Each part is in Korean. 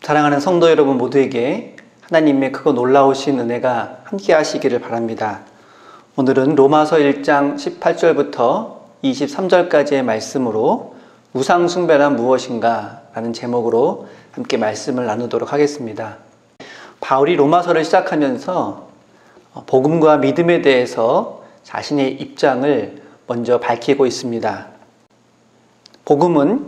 사랑하는 성도 여러분 모두에게 하나님의 크고 놀라우신 은혜가 함께 하시기를 바랍니다. 오늘은 로마서 1장 18절부터 23절까지의 말씀으로 우상숭배란 무엇인가 라는 제목으로 함께 말씀을 나누도록 하겠습니다. 바울이 로마서를 시작하면서 복음과 믿음에 대해서 자신의 입장을 먼저 밝히고 있습니다. 복음은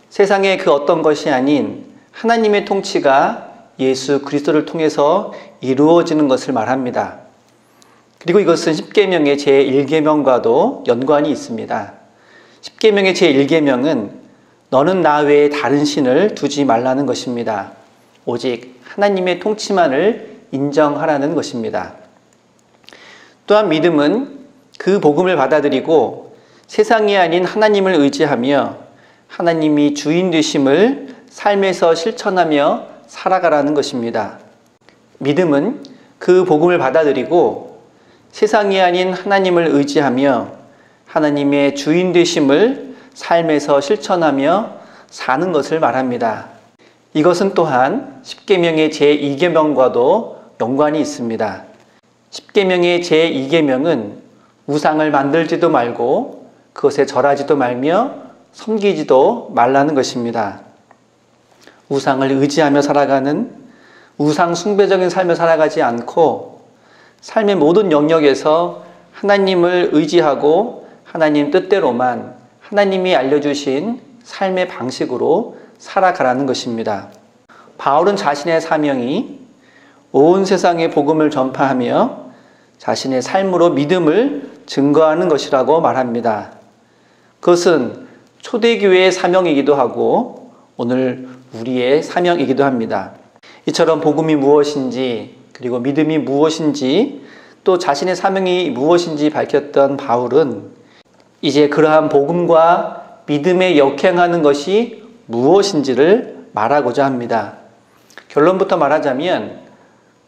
세상의 그 어떤 것이 아닌 하나님의 통치가 예수 그리스도를 통해서 이루어지는 것을 말합니다. 그리고 이것은 십계명의 제1계명과도 연관이 있습니다. 십계명의 제1계명은 너는 나 외에 다른 신을 두지 말라는 것입니다. 오직 하나님의 통치만을 인정하라는 것입니다. 또한 믿음은 그 복음을 받아들이고 세상이 아닌 하나님을 의지하며 하나님이 주인 되심을 삶에서 실천하며 살아가라는 것입니다. 믿음은 그 복음을 받아들이고 세상이 아닌 하나님을 의지하며 하나님의 주인 되심을 삶에서 실천하며 사는 것을 말합니다. 이것은 또한 십계명의 제2계명과도 연관이 있습니다. 십계명의 제2계명은 우상을 만들지도 말고 그것에 절하지도 말며 섬기지도 말라는 것입니다. 우상을 의지하며 살아가는 우상 숭배적인 삶을 살아가지 않고 삶의 모든 영역에서 하나님을 의지하고 하나님 뜻대로만 하나님이 알려주신 삶의 방식으로 살아가라는 것입니다. 바울은 자신의 사명이 온 세상에 복음을 전파하며 자신의 삶으로 믿음을 증거하는 것이라고 말합니다. 그것은 초대교회의 사명이기도 하고 오늘 우리의 사명이기도 합니다. 이처럼 복음이 무엇인지 그리고 믿음이 무엇인지 또 자신의 사명이 무엇인지 밝혔던 바울은 이제 그러한 복음과 믿음에 역행하는 것이 무엇인지를 말하고자 합니다. 결론부터 말하자면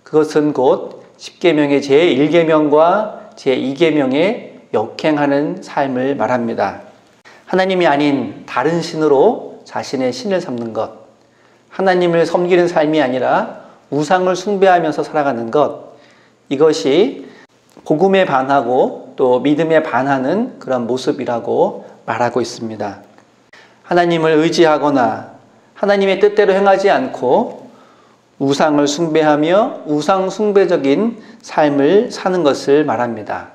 그것은 곧 십계명의 제1계명과 제2계명에 역행하는 삶을 말합니다. 하나님이 아닌 다른 신으로 자신의 신을 삼는 것, 하나님을 섬기는 삶이 아니라 우상을 숭배하면서 살아가는 것, 이것이 복음에 반하고 또 믿음에 반하는 그런 모습이라고 말하고 있습니다. 하나님을 의지하거나 하나님의 뜻대로 행하지 않고 우상을 숭배하며 우상 숭배적인 삶을 사는 것을 말합니다.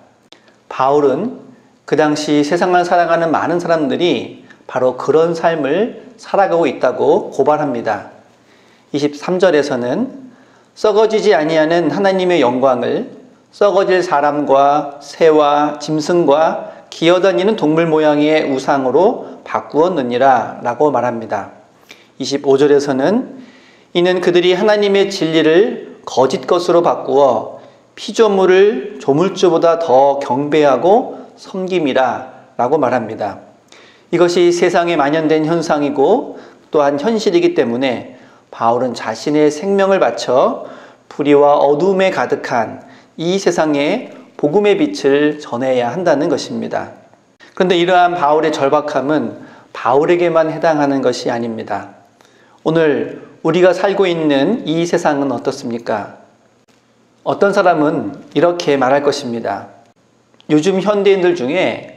바울은 그 당시 세상을 살아가는 많은 사람들이 바로 그런 삶을 살아가고 있다고 고발합니다. 23절에서는 썩어지지 아니하는 하나님의 영광을 썩어질 사람과 새와 짐승과 기어다니는 동물 모양의 우상으로 바꾸었느니라 라고 말합니다. 25절에서는 이는 그들이 하나님의 진리를 거짓 것으로 바꾸어 피조물을 조물주보다 더 경배하고 섬김이라 라고 말합니다. 이것이 세상에 만연된 현상이고 또한 현실이기 때문에 바울은 자신의 생명을 바쳐 불의와 어두움에 가득한 이 세상에 복음의 빛을 전해야 한다는 것입니다. 그런데 이러한 바울의 절박함은 바울에게만 해당하는 것이 아닙니다. 오늘 우리가 살고 있는 이 세상은 어떻습니까? 어떤 사람은 이렇게 말할 것입니다. 요즘 현대인들 중에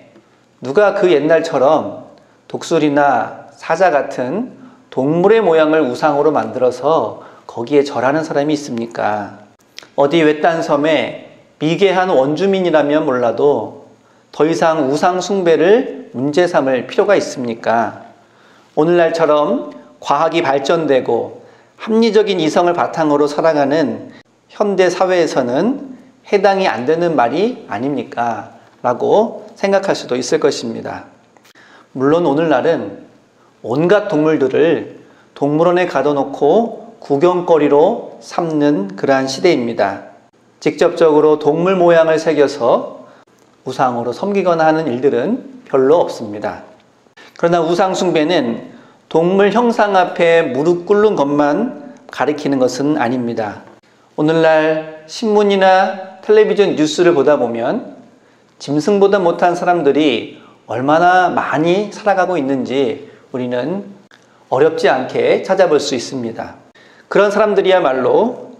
누가 그 옛날처럼 독수리나 사자 같은 동물의 모양을 우상으로 만들어서 거기에 절하는 사람이 있습니까? 어디 외딴 섬에 미개한 원주민이라면 몰라도 더 이상 우상 숭배를 문제 삼을 필요가 있습니까? 오늘날처럼 과학이 발전되고 합리적인 이성을 바탕으로 살아가는 현대 사회에서는 해당이 안 되는 말이 아닙니까? 라고 생각할 수도 있을 것입니다. 물론 오늘날은 온갖 동물들을 동물원에 가둬놓고 구경거리로 삼는 그러한 시대입니다. 직접적으로 동물 모양을 새겨서 우상으로 섬기거나 하는 일들은 별로 없습니다. 그러나 우상 숭배는 동물 형상 앞에 무릎 꿇는 것만 가리키는 것은 아닙니다. 오늘날 신문이나 텔레비전 뉴스를 보다 보면 짐승보다 못한 사람들이 얼마나 많이 살아가고 있는지 우리는 어렵지 않게 찾아볼 수 있습니다. 그런 사람들이야말로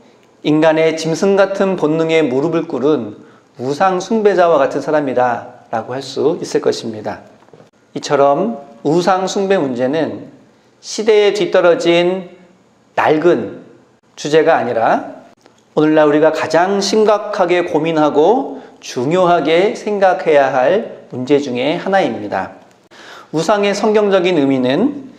인간의 짐승 같은 본능에 무릎을 꿇은 우상 숭배자와 같은 사람이다 라고 할 수 있을 것입니다. 이처럼 우상 숭배 문제는 시대에 뒤떨어진 낡은 주제가 아니라 오늘날 우리가 가장 심각하게 고민하고 중요하게 생각해야 할 문제 중에 하나입니다. 우상의 성경적인 의미는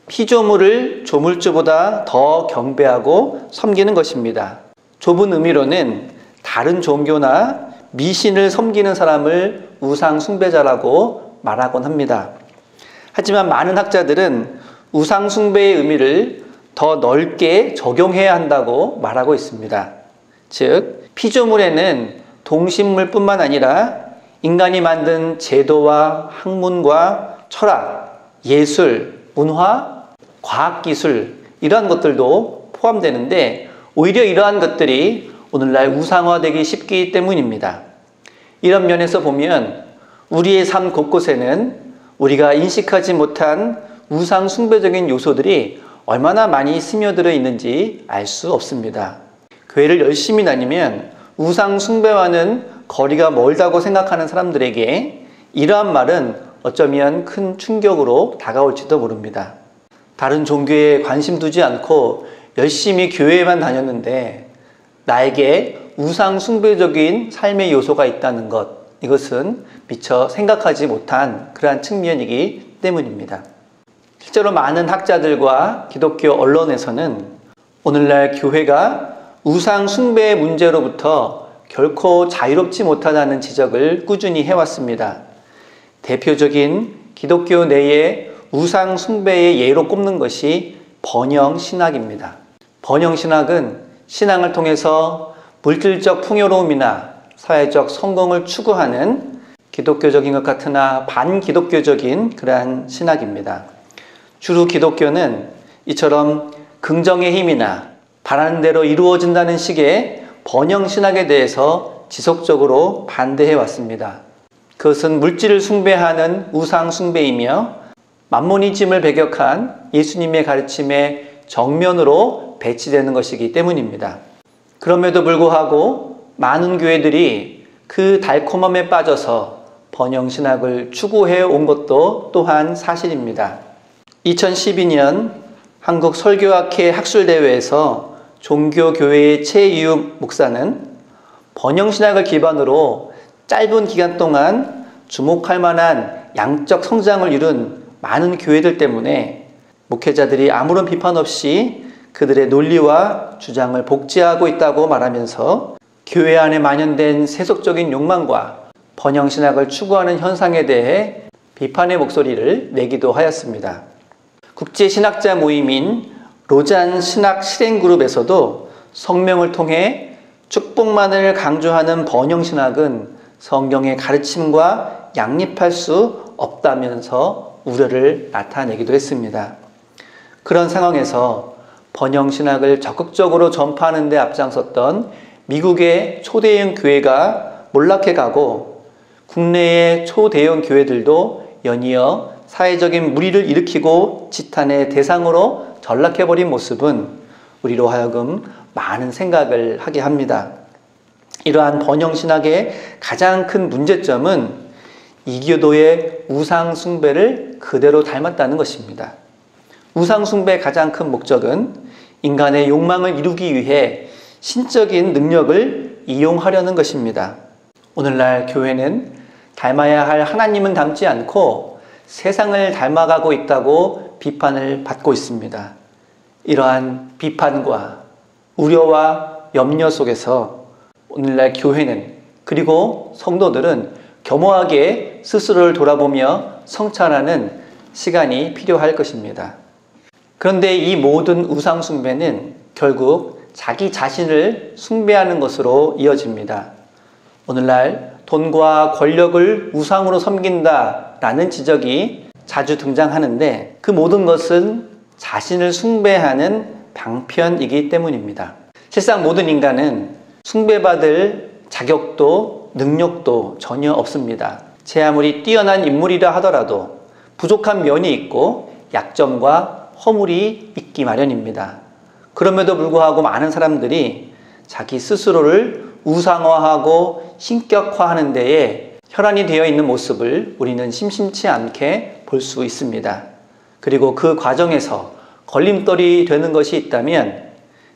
피조물을 조물주보다 더 경배하고 섬기는 것입니다. 좁은 의미로는 다른 종교나 미신을 섬기는 사람을 우상 숭배자라고 말하곤 합니다. 하지만 많은 학자들은 우상 숭배의 의미를 더 넓게 적용해야 한다고 말하고 있습니다. 즉, 피조물에는 동식물뿐만 아니라 인간이 만든 제도와 학문과 철학, 예술, 문화, 과학기술 이러한 것들도 포함되는데 오히려 이러한 것들이 오늘날 우상화되기 쉽기 때문입니다. 이런 면에서 보면 우리의 삶 곳곳에는 우리가 인식하지 못한 우상 숭배적인 요소들이 얼마나 많이 스며들어 있는지 알 수 없습니다. 교회를 열심히 다니면 우상 숭배와는 거리가 멀다고 생각하는 사람들에게 이러한 말은 어쩌면 큰 충격으로 다가올지도 모릅니다. 다른 종교에 관심 두지 않고 열심히 교회에만 다녔는데 나에게 우상 숭배적인 삶의 요소가 있다는 것, 이것은 미처 생각하지 못한 그러한 측면이기 때문입니다. 실제로 많은 학자들과 기독교 언론에서는 오늘날 교회가 우상 숭배의 문제로부터 결코 자유롭지 못하다는 지적을 꾸준히 해왔습니다. 대표적인 기독교 내의 우상 숭배의 예로 꼽는 것이 번영신학입니다. 번영신학은 신앙을 통해서 물질적 풍요로움이나 사회적 성공을 추구하는 기독교적인 것 같으나 반기독교적인 그러한 신학입니다. 주로 기독교는 이처럼 긍정의 힘이나 바라는 대로 이루어진다는 식의 번영신학에 대해서 지속적으로 반대해 왔습니다. 그것은 물질을 숭배하는 우상 숭배이며 만모니즘을 배격한 예수님의 가르침의 정면으로 배치되는 것이기 때문입니다. 그럼에도 불구하고 많은 교회들이 그 달콤함에 빠져서 번영신학을 추구해 온 것도 또한 사실입니다. 2012년 한국 설교학회 학술대회에서 종교교회의 최이유 목사는 번영신학을 기반으로 짧은 기간 동안 주목할 만한 양적 성장을 이룬 많은 교회들 때문에 목회자들이 아무런 비판 없이 그들의 논리와 주장을 복제하고 있다고 말하면서 교회 안에 만연된 세속적인 욕망과 번영신학을 추구하는 현상에 대해 비판의 목소리를 내기도 하였습니다. 국제신학자 모임인 로잔 신학 실행그룹에서도 성명을 통해 축복만을 강조하는 번영신학은 성경의 가르침과 양립할 수 없다면서 우려를 나타내기도 했습니다. 그런 상황에서 번영신학을 적극적으로 전파하는 데 앞장섰던 미국의 초대형 교회가 몰락해가고 국내의 초대형 교회들도 연이어 사회적인 물의를 일으키고 지탄의 대상으로 전락해버린 모습은 우리로 하여금 많은 생각을 하게 합니다. 이러한 번영신학의 가장 큰 문제점은 이교도의 우상숭배를 그대로 닮았다는 것입니다. 우상숭배의 가장 큰 목적은 인간의 욕망을 이루기 위해 신적인 능력을 이용하려는 것입니다. 오늘날 교회는 닮아야 할 하나님은 닮지 않고 세상을 닮아가고 있다고 비판을 받고 있습니다. 이러한 비판과 우려와 염려 속에서 오늘날 교회는 그리고 성도들은 겸허하게 스스로를 돌아보며 성찰하는 시간이 필요할 것입니다. 그런데 이 모든 우상 숭배는 결국 자기 자신을 숭배하는 것으로 이어집니다. 오늘날 돈과 권력을 우상으로 섬긴다라는 지적이 자주 등장하는데 그 모든 것은 자신을 숭배하는 방편이기 때문입니다. 실상 모든 인간은 숭배받을 자격도 능력도 전혀 없습니다. 제 아무리 뛰어난 인물이라 하더라도 부족한 면이 있고 약점과 허물이 있기 마련입니다. 그럼에도 불구하고 많은 사람들이 자기 스스로를 우상화하고 신격화하는 데에 혈안이 되어 있는 모습을 우리는 심심치 않게 볼 수 있습니다. 그리고 그 과정에서 걸림돌이 되는 것이 있다면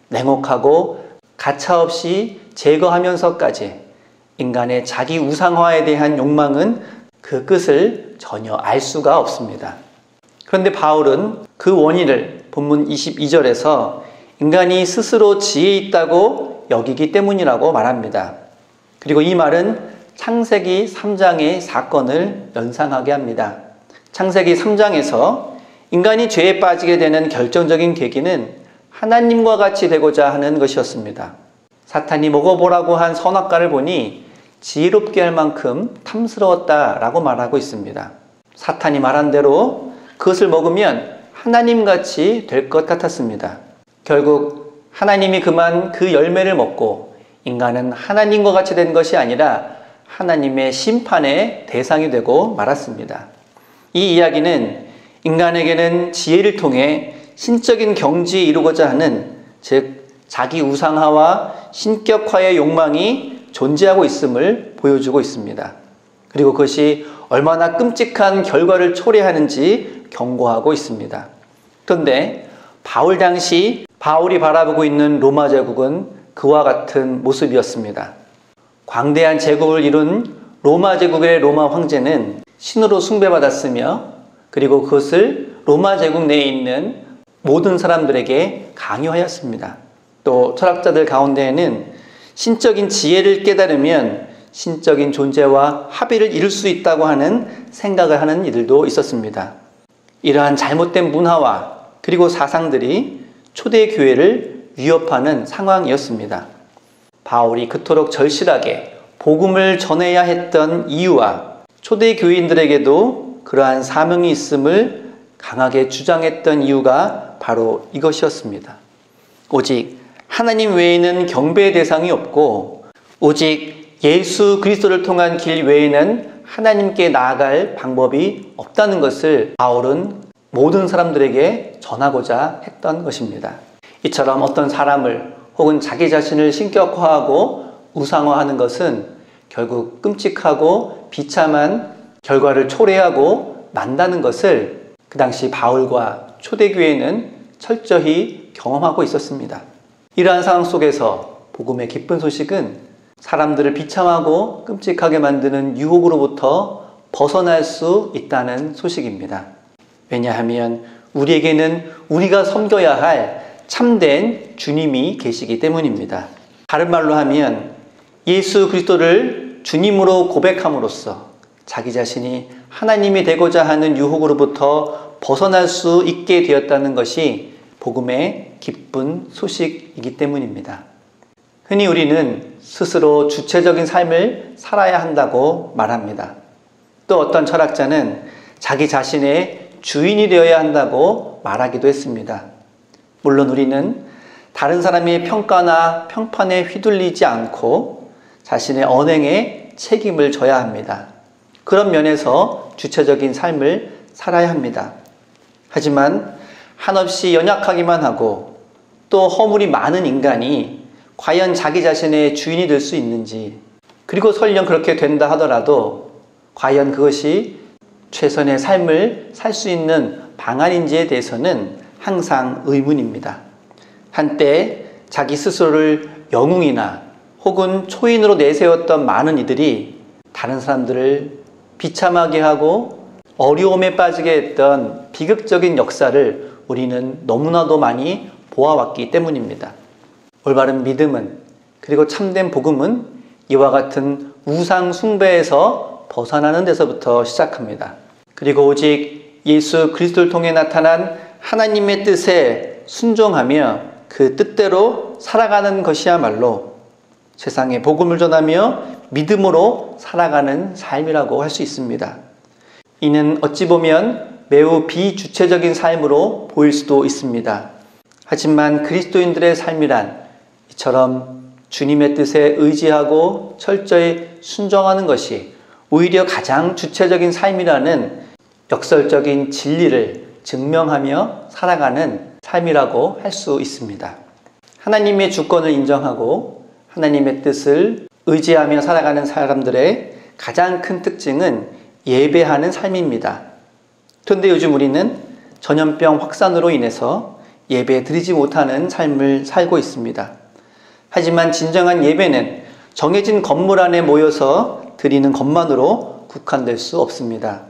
냉혹하고 가차없이 제거하면서까지 인간의 자기 우상화에 대한 욕망은 그 끝을 전혀 알 수가 없습니다. 그런데 바울은 그 원인을 본문 22절에서 인간이 스스로 지혜 있다고 여기기 때문이라고 말합니다. 그리고 이 말은 창세기 3장의 사건을 연상하게 합니다. 창세기 3장에서 인간이 죄에 빠지게 되는 결정적인 계기는 하나님과 같이 되고자 하는 것이었습니다. 사탄이 먹어보라고 한 선악과를 보니 지혜롭게 할 만큼 탐스러웠다라고 말하고 있습니다. 사탄이 말한 대로 그것을 먹으면 하나님같이 될 것 같았습니다. 결국 하나님이 그만 그 열매를 먹고 인간은 하나님과 같이 된 것이 아니라 하나님의 심판의 대상이 되고 말았습니다. 이 이야기는 인간에게는 지혜를 통해 신적인 경지에 이루고자 하는, 즉 자기 우상화와 신격화의 욕망이 존재하고 있음을 보여주고 있습니다. 그리고 그것이 얼마나 끔찍한 결과를 초래하는지 경고하고 있습니다. 그런데 바울 당시 바울이 바라보고 있는 로마 제국은 그와 같은 모습이었습니다. 광대한 제국을 이룬 로마 제국의 로마 황제는 신으로 숭배받았으며 그리고 그것을 로마 제국 내에 있는 모든 사람들에게 강요하였습니다. 또 철학자들 가운데에는 신적인 지혜를 깨달으면 신적인 존재와 합의를 이룰 수 있다고 하는 생각을 하는 이들도 있었습니다. 이러한 잘못된 문화와 그리고 사상들이 초대교회를 위협하는 상황이었습니다. 바울이 그토록 절실하게 복음을 전해야 했던 이유와 초대교인들에게도 그러한 사명이 있음을 강하게 주장했던 이유가 바로 이것이었습니다. 오직 하나님 외에는 경배의 대상이 없고 오직 예수 그리스도를 통한 길 외에는 하나님께 나아갈 방법이 없다는 것을 바울은 모든 사람들에게 전하고자 했던 것입니다. 이처럼 어떤 사람을 혹은 자기 자신을 신격화하고 우상화하는 것은 결국 끔찍하고 비참한 결과를 초래하고 만다는 것을 그 당시 바울과 초대교회는 철저히 경험하고 있었습니다. 이러한 상황 속에서 복음의 기쁜 소식은 사람들을 비참하고 끔찍하게 만드는 유혹으로부터 벗어날 수 있다는 소식입니다. 왜냐하면 우리에게는 우리가 섬겨야 할 참된 주님이 계시기 때문입니다. 다른 말로 하면 예수 그리스도를 주님으로 고백함으로써 자기 자신이 하나님이 되고자 하는 유혹으로부터 벗어날 수 있게 되었다는 것이 복음의 기쁜 소식이기 때문입니다. 흔히 우리는 스스로 주체적인 삶을 살아야 한다고 말합니다. 또 어떤 철학자는 자기 자신의 주인이 되어야 한다고 말하기도 했습니다. 물론 우리는 다른 사람의 평가나 평판에 휘둘리지 않고 자신의 언행에 책임을 져야 합니다. 그런 면에서 주체적인 삶을 살아야 합니다. 하지만 한없이 연약하기만 하고 또 허물이 많은 인간이 과연 자기 자신의 주인이 될 수 있는지, 그리고 설령 그렇게 된다 하더라도 과연 그것이 최선의 삶을 살 수 있는 방안인지에 대해서는 항상 의문입니다. 한때 자기 스스로를 영웅이나 혹은 초인으로 내세웠던 많은 이들이 다른 사람들을 비참하게 하고 어려움에 빠지게 했던 비극적인 역사를 우리는 너무나도 많이 보아왔기 때문입니다. 올바른 믿음은, 그리고 참된 복음은 이와 같은 우상 숭배에서 벗어나는 데서부터 시작합니다. 그리고 오직 예수 그리스도를 통해 나타난 하나님의 뜻에 순종하며 그 뜻대로 살아가는 것이야말로 세상에 복음을 전하며 믿음으로 살아가는 삶이라고 할 수 있습니다. 이는 어찌 보면 매우 비주체적인 삶으로 보일 수도 있습니다. 하지만 그리스도인들의 삶이란 이처럼 주님의 뜻에 의지하고 철저히 순종하는 것이 오히려 가장 주체적인 삶이라는 역설적인 진리를 증명하며 살아가는 삶이라고 할 수 있습니다. 하나님의 주권을 인정하고 하나님의 뜻을 의지하며 살아가는 사람들의 가장 큰 특징은 예배하는 삶입니다. 그런데 요즘 우리는 전염병 확산으로 인해서 예배 드리지 못하는 삶을 살고 있습니다. 하지만 진정한 예배는 정해진 건물 안에 모여서 드리는 것만으로 국한될 수 없습니다.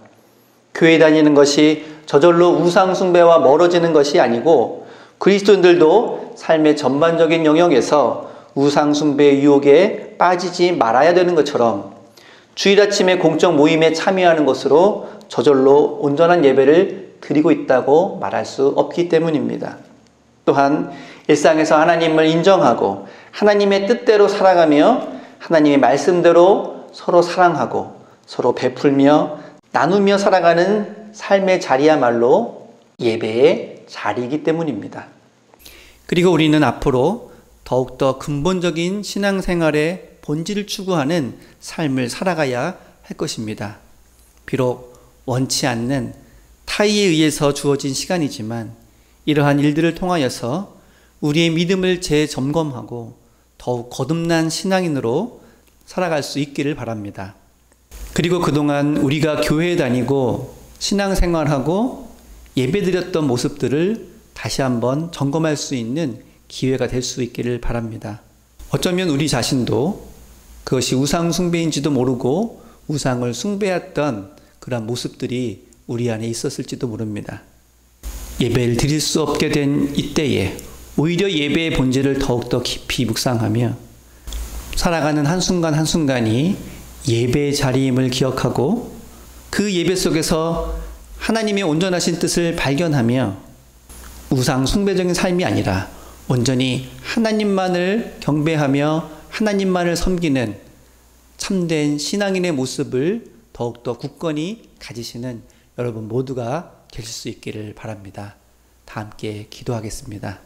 교회 다니는 것이 저절로 우상 숭배와 멀어지는 것이 아니고 그리스도인들도 삶의 전반적인 영역에서 우상 숭배의 유혹에 빠지지 말아야 되는 것처럼 주일 아침에 공적 모임에 참여하는 것으로 저절로 온전한 예배를 드리고 있다고 말할 수 없기 때문입니다. 또한 일상에서 하나님을 인정하고 하나님의 뜻대로 살아가며 하나님의 말씀대로 서로 사랑하고 서로 베풀며 나누며 살아가는 삶의 자리야말로 예배의 자리이기 때문입니다. 그리고 우리는 앞으로 더욱더 근본적인 신앙생활의 본질을 추구하는 삶을 살아가야 할 것입니다. 비록 원치 않는 타의에 의해서 주어진 시간이지만 이러한 일들을 통하여서 우리의 믿음을 재점검하고 더욱 거듭난 신앙인으로 살아갈 수 있기를 바랍니다. 그리고 그동안 우리가 교회에 다니고 신앙생활하고 예배드렸던 모습들을 다시 한번 점검할 수 있는 기회가 될 수 있기를 바랍니다. 어쩌면 우리 자신도 그것이 우상 숭배인지도 모르고 우상을 숭배했던 그런 모습들이 우리 안에 있었을지도 모릅니다. 예배를 드릴 수 없게 된 이때에 오히려 예배의 본질을 더욱더 깊이 묵상하며 살아가는 한순간 한순간이 예배의 자리임을 기억하고 그 예배 속에서 하나님의 온전하신 뜻을 발견하며 우상 숭배적인 삶이 아니라 온전히 하나님만을 경배하며 하나님만을 섬기는 참된 신앙인의 모습을 더욱더 굳건히 가지시는 여러분 모두가 계실 수 있기를 바랍니다. 다 함께 기도하겠습니다.